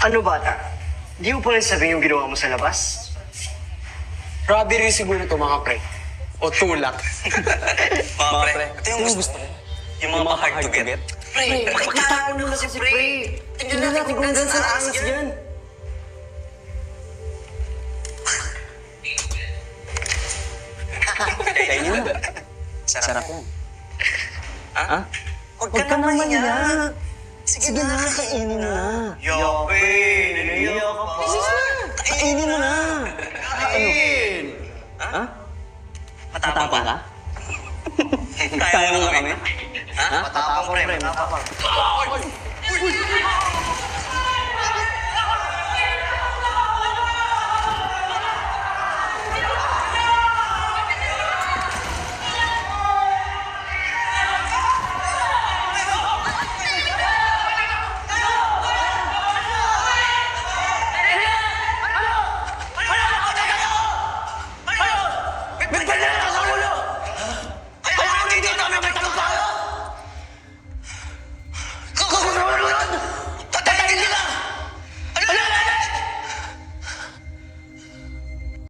Ano bata? Di mo pa rin sabihin yung ginawa mo sa labas? Robbery siguro ito, mga pre. O tulak. Mga pre, ito yung gusto ko. Yung mga hard to get. Pre, pakita mo naman kasi pre. Tingnan natin kung hanggang saan aangas yan. Kainin mo. Sarap yan. Ha? Huwag ka naman niya. Sige na, kainin mo na. Yope! Naniyak ka pa. Kainin mo na. Kain! Ha? Matapang ka? Kaya mo kami? Ha? Matapang pre, matapang.